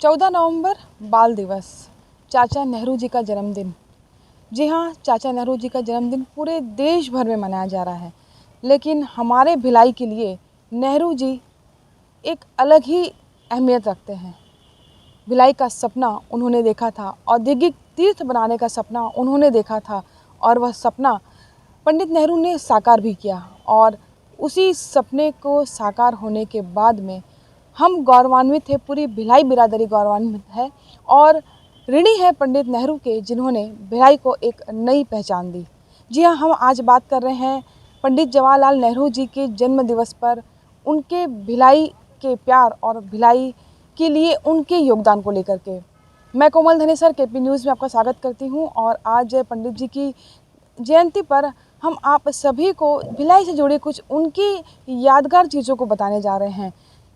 14 नवंबर बाल दिवस, चाचा नेहरू जी का जन्मदिन। जी हाँ, चाचा नेहरू जी का जन्मदिन पूरे देश भर में मनाया जा रहा है। लेकिन हमारे भिलाई के लिए नेहरू जी एक अलग ही अहमियत रखते हैं। भिलाई का सपना उन्होंने देखा था, औद्योगिक तीर्थ बनाने का सपना उन्होंने देखा था और वह सपना पंडित नेहरू ने साकार भी किया। और उसी सपने को साकार होने के बाद में हम गौरवान्वित हैं, पूरी भिलाई बिरादरी गौरवान्वित है और ऋणी है पंडित नेहरू के, जिन्होंने भिलाई को एक नई पहचान दी। जी हाँ, हम आज बात कर रहे हैं पंडित जवाहरलाल नेहरू जी के जन्म दिवस पर उनके भिलाई के प्यार और भिलाई के लिए उनके योगदान को लेकर के। मैं कोमल धनेसर केपी न्यूज़ में आपका स्वागत करती हूँ और आज पंडित जी की जयंती पर हम आप सभी को भिलाई से जुड़ी कुछ उनकी यादगार चीज़ों को बताने जा रहे हैं।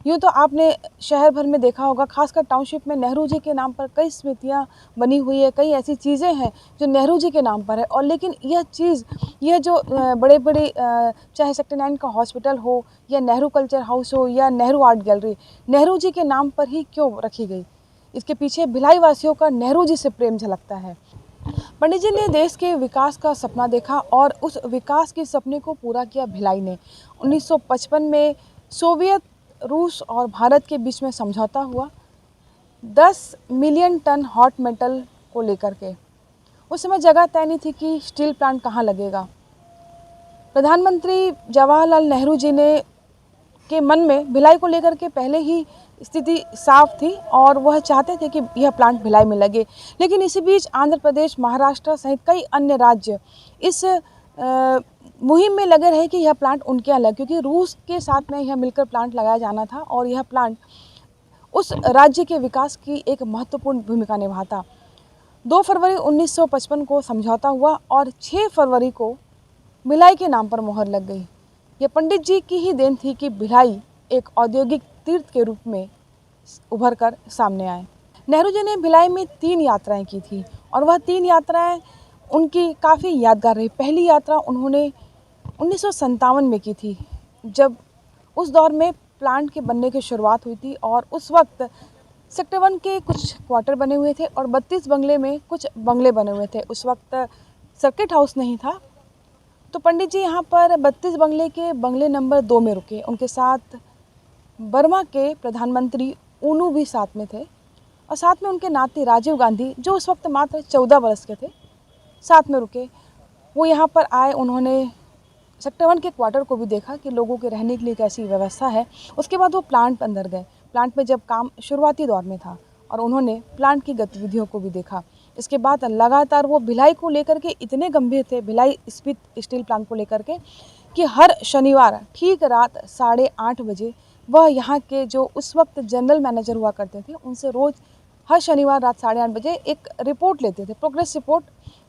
यूँ तो आपने शहर भर में देखा होगा, खासकर टाउनशिप में नेहरू जी के नाम पर कई स्मृतियाँ बनी हुई है, कई ऐसी चीज़ें हैं जो नेहरू जी के नाम पर है। और लेकिन यह जो बड़े बड़े चाहे सेक्टर 9 का हॉस्पिटल हो या नेहरू कल्चर हाउस हो या नेहरू आर्ट गैलरी, नेहरू जी के नाम पर ही क्यों रखी गई? इसके पीछे भिलाई वासियों का नेहरू जी से प्रेम झलकता है। पंडित जी ने देश के विकास का सपना देखा और उस विकास के सपने को पूरा किया भिलाई ने। 1955 में सोवियत, रूस और भारत के बीच में समझौता हुआ 10 मिलियन टन हॉट मेटल को लेकर के। उस समय जगह तय नहीं थी कि स्टील प्लांट कहाँ लगेगा। प्रधानमंत्री जवाहरलाल नेहरू जी ने के मन में भिलाई को लेकर के पहले ही स्थिति साफ थी और वह चाहते थे कि यह प्लांट भिलाई में लगे। लेकिन इसी बीच आंध्र प्रदेश, महाराष्ट्र सहित कई अन्य राज्य इस मुहिम में लगे रहे कि यह प्लांट उनके यहाँ लगे, क्योंकि रूस के साथ में यह मिलकर प्लांट लगाया जाना था और यह प्लांट उस राज्य के विकास की एक महत्वपूर्ण भूमिका निभाता। 2 फरवरी 1955 को समझौता हुआ और 6 फरवरी को भिलाई के नाम पर मोहर लग गई। यह पंडित जी की ही देन थी कि भिलाई एक औद्योगिक तीर्थ के रूप में उभर कर सामने आए। नेहरू जी ने भिलाई में 3 यात्राएं की थी और वह 3 यात्राएं उनकी काफ़ी यादगार रही। पहली यात्रा उन्होंने 1957 में की थी, जब उस दौर में प्लांट के बनने की शुरुआत हुई थी और उस वक्त सेक्टर 1 के कुछ क्वार्टर बने हुए थे और 32 बंगले में कुछ बंगले बने हुए थे। उस वक्त सर्किट हाउस नहीं था, तो पंडित जी यहाँ पर 32 बंगले के बंगले नंबर 2 में रुके। उनके साथ बर्मा के प्रधानमंत्री ऊनू भी साथ में थे और साथ में उनके नाती राजीव गांधी, जो उस वक्त मात्र 14 वर्ष के थे, साथ में रुके। वो यहाँ पर आए, उन्होंने सेक्टर 1 के क्वार्टर को भी देखा कि लोगों के रहने के लिए कैसी व्यवस्था है। उसके बाद वो प्लांट अंदर गए। प्लांट में जब काम शुरुआती दौर में था और उन्होंने प्लांट की गतिविधियों को भी देखा। इसके बाद लगातार वो भिलाई को लेकर के इतने गंभीर थे, भिलाई इस्पात स्टील प्लांट को लेकर के, कि हर शनिवार ठीक रात 8:30 बजे वह यहाँ के जो उस वक्त जनरल मैनेजर हुआ करते थे, उनसे रोज़ हर शनिवार रात 8:30 बजे एक रिपोर्ट लेते थे, प्रोग्रेस रिपोर्ट।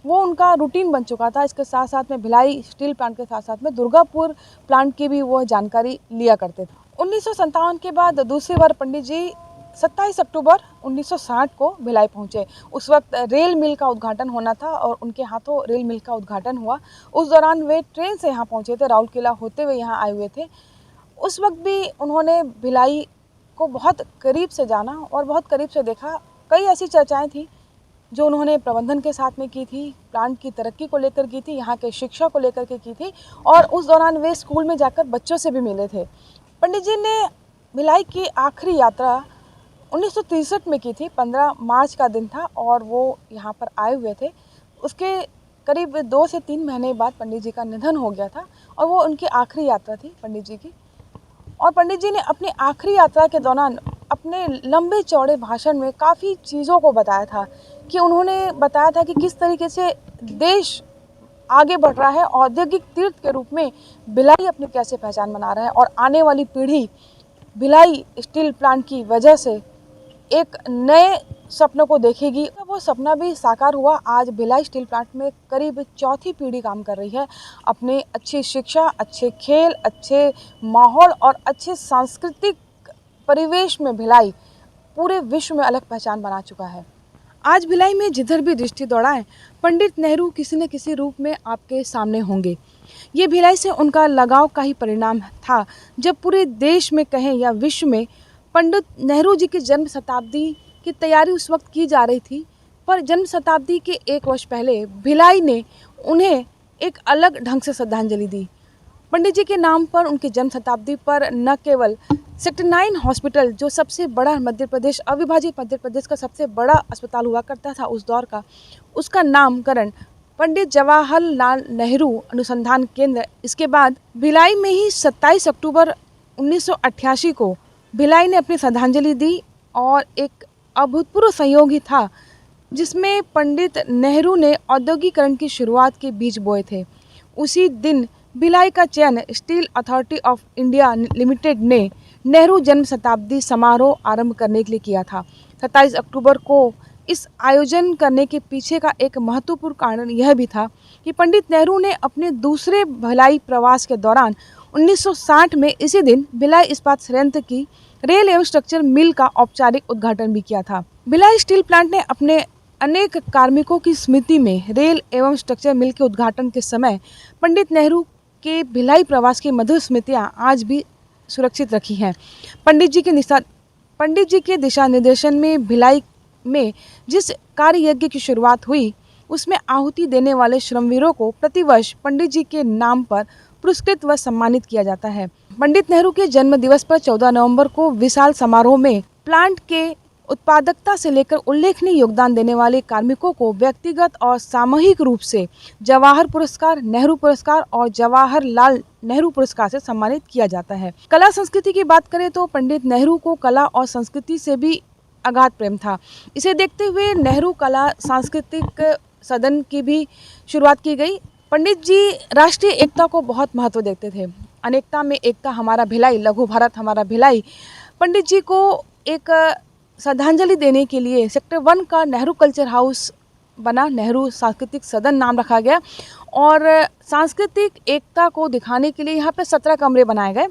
वो उनका रूटीन बन चुका था। इसके साथ साथ में भिलाई स्टील प्लांट के साथ साथ में दुर्गापुर प्लांट की भी वो जानकारी लिया करते थे। 1957 के बाद दूसरी बार पंडित जी 27 अक्टूबर 1960 को भिलाई पहुँचे। उस वक्त रेल मिल का उद्घाटन होना था और उनके हाथों रेल मिल का उद्घाटन हुआ। उस दौरान वे ट्रेन से यहाँ पहुँचे थे, राउल किला होते हुए यहाँ आए हुए थे। उस वक्त भी उन्होंने भिलाई को बहुत करीब से जाना और बहुत करीब से देखा। कई ऐसी चर्चाएं थी जो उन्होंने प्रबंधन के साथ में की थी, प्लांट की तरक्की को लेकर की थी, यहाँ के शिक्षा को लेकर के की थी और उस दौरान वे स्कूल में जाकर बच्चों से भी मिले थे। पंडित जी ने भिलाई की आखिरी यात्रा 1963 में की थी। 15 मार्च का दिन था और वो यहाँ पर आए हुए थे। उसके करीब 2 से 3 महीने बाद पंडित जी का निधन हो गया था और वो उनकी आखिरी यात्रा थी पंडित जी की। और पंडित जी ने अपनी आखिरी यात्रा के दौरान अपने लंबे चौड़े भाषण में काफ़ी चीज़ों को बताया था, कि उन्होंने बताया था कि किस तरीके से देश आगे बढ़ रहा है, औद्योगिक तीर्थ के रूप में भिलाई अपनी कैसे पहचान बना रहा है और आने वाली पीढ़ी भिलाई स्टील प्लांट की वजह से एक नए सपनों को देखेगी। वो सपना भी साकार हुआ। आज भिलाई स्टील प्लांट में करीब चौथी पीढ़ी काम कर रही है। अपने अच्छी शिक्षा, अच्छे खेल, अच्छे माहौल और अच्छे सांस्कृतिक परिवेश में भिलाई पूरे विश्व में अलग पहचान बना चुका है। आज भिलाई में जिधर भी दृष्टि दौड़ाएं, पंडित नेहरू किसी न किसी रूप में आपके सामने होंगे। ये भिलाई से उनका लगाव का ही परिणाम था। जब पूरे देश में कहें या विश्व में पंडित नेहरू जी की जन्म शताब्दी की तैयारी उस वक्त की जा रही थी, पर जन्म शताब्दी के 1 वर्ष पहले भिलाई ने उन्हें एक अलग ढंग से श्रद्धांजलि दी। पंडित जी के नाम पर उनकी जन्म शताब्दी पर न केवल सेक्टर 9 हॉस्पिटल, जो सबसे बड़ा मध्य प्रदेश, अविभाजित मध्य प्रदेश का सबसे बड़ा अस्पताल हुआ करता था उस दौर का, उसका नामकरण पंडित जवाहरलाल नेहरू अनुसंधान केंद्र, इसके बाद भिलाई में ही 27 अक्टूबर 1988 को भिलाई ने अपनी श्रद्धांजलि दी। और एक अभूतपूर्व संयोग ही था जिसमें पंडित नेहरू ने औद्योगिकरण की शुरुआत के बीज बोए थे। उसी दिन भिलाई का चयन steel authority of India limited ने नेहरू जन्म शताब्दी समारोह आरंभ करने के लिए किया था। 27 अक्टूबर को इस आयोजन करने के पीछे का एक महत्वपूर्ण कारण यह भी था कि पंडित नेहरू ने अपने दूसरे भिलाई प्रवास के दौरान 1960 में इसी दिन भिलाई इस्पात संयंत्र की रेल एवं स्ट्रक्चर मिल का औपचारिक उद्घाटन भी किया था। भिलाई स्टील प्लांट ने अपने अनेक कार्मिकों की स्मृति में रेल एवं स्ट्रक्चर मिल के उद्घाटन के समय पंडित नेहरू के भिलाई प्रवास की मधुर स्मृतियां आज भी सुरक्षित रखी हैं। पंडित जी के दिशा निर्देशन में भिलाई में जिस कार्य यज्ञ की शुरुआत हुई, उसमें आहुति देने वाले श्रमवीरों को प्रतिवर्ष पंडित जी के नाम पर पुरस्कृत व सम्मानित किया जाता है। पंडित नेहरू के जन्म दिवस पर 14 नवंबर को विशाल समारोह में प्लांट के उत्पादकता से लेकर उल्लेखनीय योगदान देने वाले कार्मिकों को व्यक्तिगत और सामूहिक रूप से जवाहर पुरस्कार, नेहरू पुरस्कार और जवाहरलाल नेहरू पुरस्कार से सम्मानित किया जाता है। कला संस्कृति की बात करें तो पंडित नेहरू को कला और संस्कृति से भी अगाध प्रेम था। इसे देखते हुए नेहरू कला सांस्कृतिक सदन की भी शुरुआत की गई। पंडित जी राष्ट्रीय एकता को बहुत महत्व देते थे। अनेकता में एकता हमारा भिलाई, लघु भारत हमारा भिलाई। पंडित जी को एक श्रद्धांजलि देने के लिए सेक्टर 1 का नेहरू कल्चर हाउस बना, नेहरू सांस्कृतिक सदन नाम रखा गया। और सांस्कृतिक एकता को दिखाने के लिए यहाँ पे 17 कमरे बनाए गए।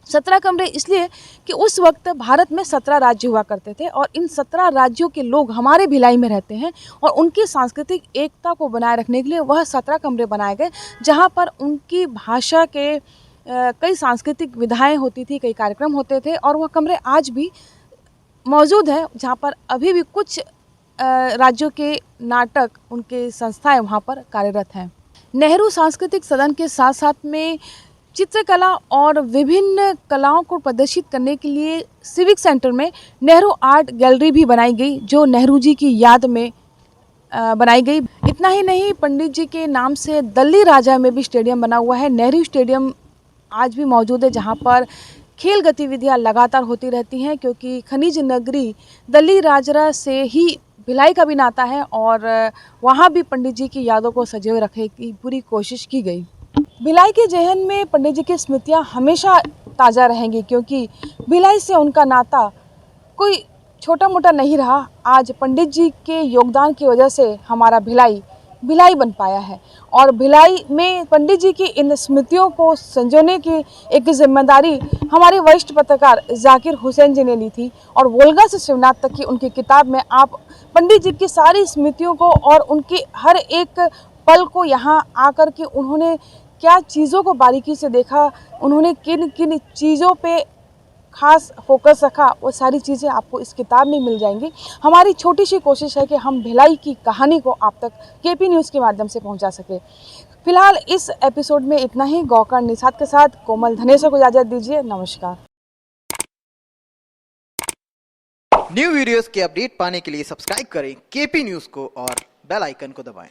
17 कमरे इसलिए कि उस वक्त भारत में 17 राज्य हुआ करते थे और इन 17 राज्यों के लोग हमारे भिलाई में रहते हैं और उनकी सांस्कृतिक एकता को बनाए रखने के लिए वह 17 कमरे बनाए गए, जहाँ पर उनकी भाषा के कई सांस्कृतिक विधाएँ होती थी, कई कार्यक्रम होते थे और वह कमरे आज भी मौजूद है, जहाँ पर अभी भी कुछ राज्यों के नाटक, उनके संस्थाएं वहाँ पर कार्यरत हैं। नेहरू सांस्कृतिक सदन के साथ साथ में चित्रकला और विभिन्न कलाओं को प्रदर्शित करने के लिए सिविक सेंटर में नेहरू आर्ट गैलरी भी बनाई गई, जो नेहरू जी की याद में बनाई गई। इतना ही नहीं, पंडित जी के नाम से दिल्ली राजा में भी स्टेडियम बना हुआ है। नेहरू स्टेडियम आज भी मौजूद है, जहाँ पर खेल गतिविधियां लगातार होती रहती हैं, क्योंकि खनिज नगरी दिल्ली राजरा से ही भिलाई का भी नाता है और वहाँ भी पंडित जी की यादों को सजोए रखने की पूरी कोशिश की गई। भिलाई के जहन में पंडित जी की स्मृतियां हमेशा ताज़ा रहेंगी, क्योंकि भिलाई से उनका नाता कोई छोटा मोटा नहीं रहा। आज पंडित जी के योगदान की वजह से हमारा भिलाई बन पाया है और भिलाई में पंडित जी की इन स्मृतियों को संजोने की एक जिम्मेदारी हमारे वरिष्ठ पत्रकार जाकिर हुसैन जी ने ली थी। और वोल्गा से शिवनाथ तक की उनकी किताब में आप पंडित जी की सारी स्मृतियों को और उनकी हर एक पल को यहाँ आकर के उन्होंने क्या चीज़ों को बारीकी से देखा, उन्होंने किन किन चीज़ों पे खास फोकस रखा, वो सारी चीज़ें आपको इस किताब में मिल जाएंगी। हमारी छोटी सी कोशिश है कि हम भिलाई की कहानी को आप तक केपी न्यूज़ के माध्यम से पहुंचा सके। फिलहाल इस एपिसोड में इतना ही। गौकर निषाद के साथ कोमल धनेश्वर को इजाज़त दीजिए। नमस्कार। न्यू वीडियोस के अपडेट पाने के लिए सब्सक्राइब करें केपी न्यूज़ को और बेल आइकन को दबाएं।